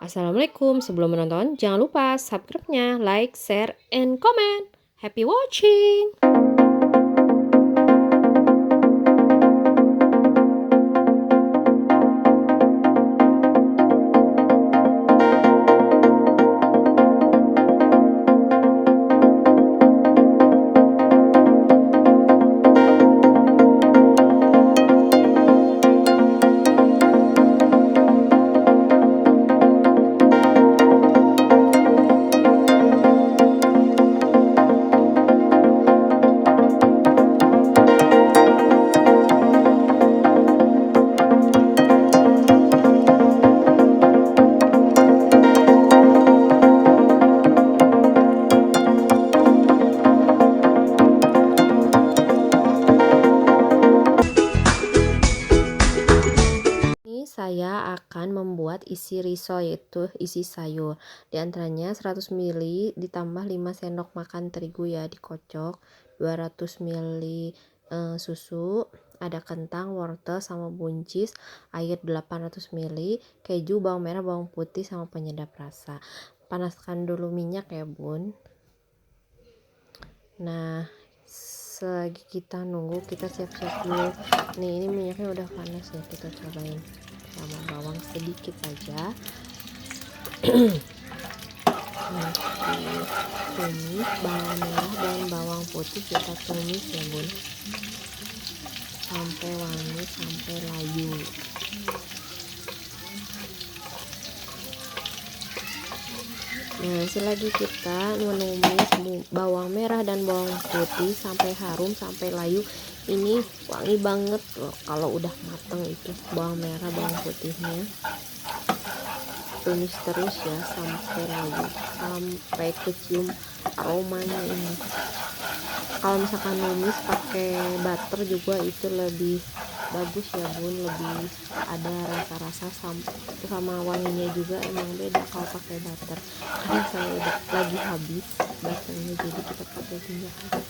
Assalamualaikum, sebelum menonton jangan lupa subscribe-nya, like, share, and comment. Happy watching! Saya akan membuat isi risol, yaitu isi sayur. Di antaranya 100 ml ditambah 5 sendok makan terigu ya, dikocok. 200 ml susu, ada kentang, wortel sama buncis, air 800 ml, keju, bawang merah, bawang putih sama penyedap rasa. Panaskan dulu minyak ya, Bun. Nah, selagi kita nunggu, kita siap-siap dulu. Nih, ini minyaknya udah panas ya, kita cobain sama bawang sedikit saja. Tumis bawang merah dan bawang putih, kita tumis ya, Bun, sampai wangi, sampai layu. Nah, selagi kita menumis bawang merah dan bawang putih sampai harum, sampai layu, ini wangi banget loh kalau udah mateng itu bawang merah bawang putihnya. Tumis terus ya sampai layu, sampai kecium aromanya ini. Kalau misalkan numis pakai butter juga itu lebih bagus ya, Bun, lebih ada rasa-rasa sama wanginya juga emang beda kalau pakai butter. Karena saya udah lagi habis butternya, jadi kita pakai minyak aja,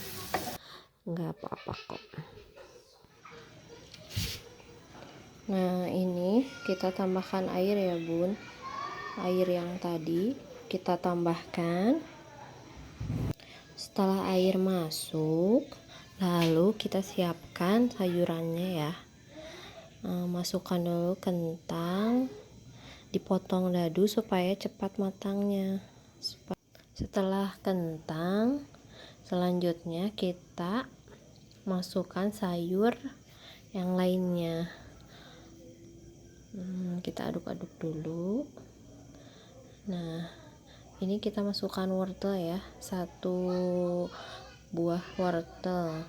nggak apa-apa kok. Nah, ini kita tambahkan air ya, Bun. Air yang tadi kita tambahkan. Setelah air masuk, lalu kita siapkan sayurannya ya. Masukkan dulu kentang, dipotong dadu supaya cepat matangnya. Setelah kentang, selanjutnya kita masukkan sayur yang lainnya. Kita aduk-aduk dulu. Nah, ini kita masukkan wortel ya, 1 buah wortel,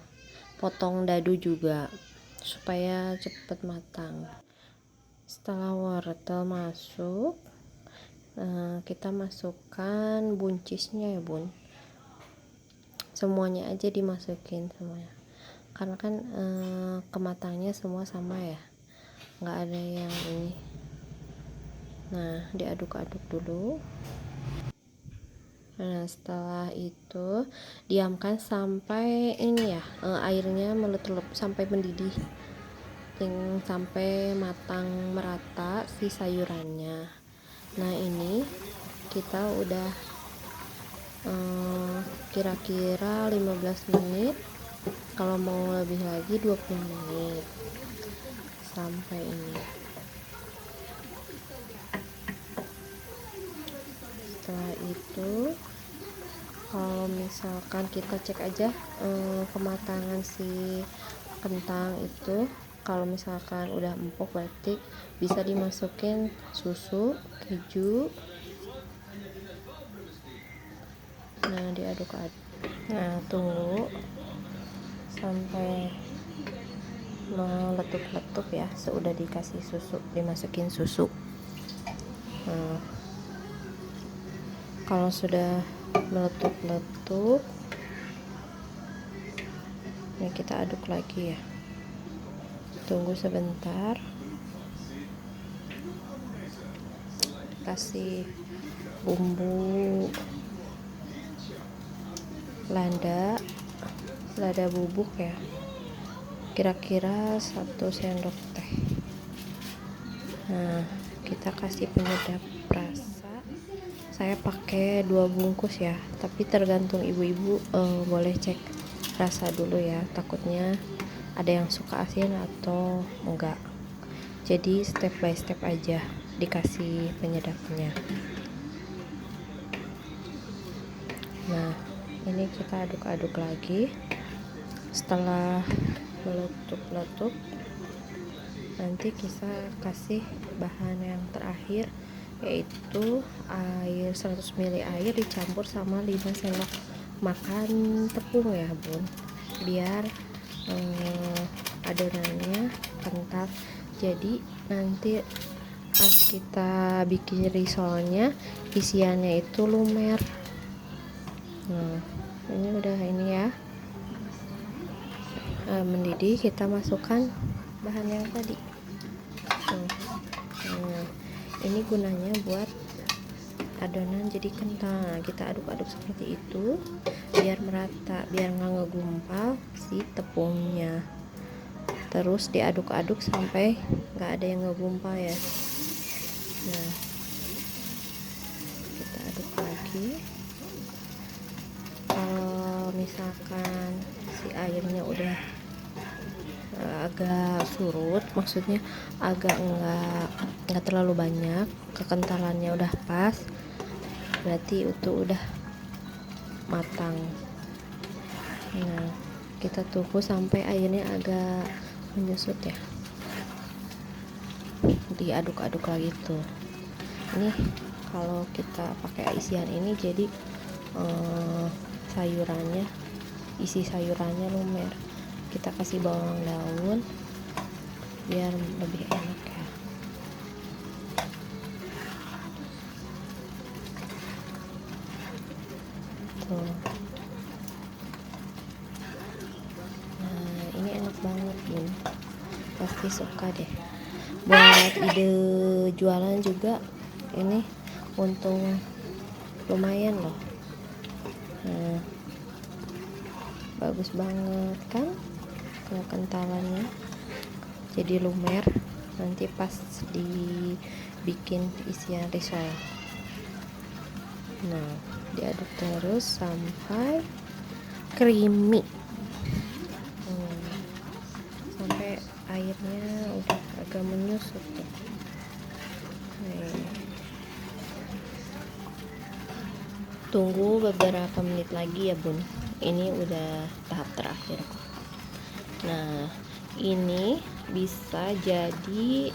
potong dadu juga supaya cepat matang. Setelah wortel masuk, kita masukkan buncisnya ya, Bun. Semuanya aja dimasukin semuanya, karena kan kematangannya semua sama ya, nggak ada yang ini. Nah, diaduk-aduk dulu. Nah, setelah itu diamkan sampai ini ya, airnya meletup sampai mendidih, sampai matang merata si sayurannya. Nah, ini kita udah kira-kira 15 menit, kalau mau lebih lagi 20 menit sampai ini. Setelah itu, kalau misalkan kita cek aja kematangan si kentang itu, kalau misalkan udah empuk berarti bisa dimasukin susu, keju. Nah, diaduk-aduk. Nah, tunggu sampai meletup-letup ya, sudah dikasih susu, dimasukin susu. Nah, kalau sudah meletup-letup, ini kita aduk lagi ya, tunggu sebentar, kasih bumbu lada bubuk ya, kira-kira 1 sendok teh. Nah, kita kasih penyedap rasa. saya pakai 2 bungkus ya, tapi tergantung ibu-ibu, boleh cek rasa dulu ya, takutnya ada yang suka asin atau enggak. Jadi step by step aja dikasih penyedapnya. Nah, ini kita aduk-aduk lagi. Setelah meletup-letup, nanti kita kasih bahan yang terakhir, yaitu air 100 ml air dicampur sama 5 sendok makan tepung ya bun, biar adonannya kental. Jadi nanti pas kita bikin risolnya, isiannya itu lumer. Nah, ini udah ini ya, mendidih. Kita masukkan bahan yang tadi. Nah, ini gunanya buat adonan jadi kental. Kita aduk-aduk seperti itu biar merata, biar nggak ngegumpal si tepungnya. Terus diaduk-aduk sampai nggak ada yang ngegumpal ya. Nah, kita aduk lagi. Kalau misalkan si airnya udah agak surut, maksudnya agak nggak terlalu banyak, kekentalannya udah pas, berarti itu udah matang. Nah, kita tunggu sampai airnya agak menyusut ya, diaduk-aduk lagi tuh. Ini kalau kita pakai isian ini jadi sayurannya, isi sayurannya lumer. Kita kasih bawang daun biar lebih enak ya. Tuh. Nah, ini enak banget bun, pasti suka deh. Buat ide jualan juga ini untung lumayan loh. Nah, bagus banget kan kekentalannya, jadi lumer nanti pas dibikin isian risol. Nah, diaduk terus sampai creamy, sampai airnya udah agak menyusut tuh. Tunggu beberapa menit lagi ya bun, ini udah tahap terakhir kok. Nah, ini bisa jadi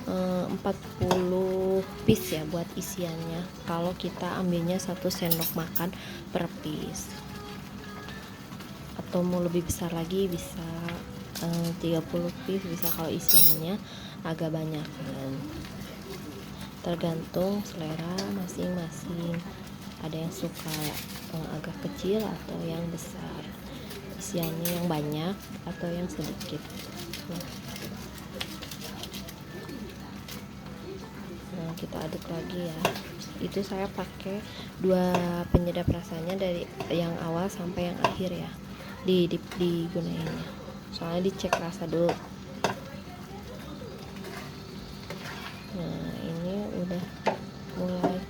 40 piece ya buat isiannya, kalau kita ambilnya 1 sendok makan per piece, atau mau lebih besar lagi bisa 30 piece bisa kalau isiannya agak banyak kan, tergantung selera masing-masing. Ada yang suka agak kecil atau yang besar, isiannya yang banyak atau yang sedikit. Nah, kita aduk lagi ya. Itu saya pakai 2 penyedap rasanya, dari yang awal sampai yang akhir ya, digunainnya, soalnya dicek rasa dulu. Nah, ini udah mulai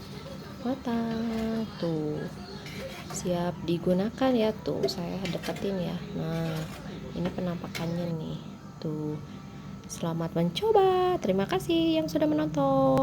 matang tuh, siap digunakan ya. Tuh saya deketin ya. Nah, ini penampakannya nih tuh. Selamat mencoba, terima kasih yang sudah menonton.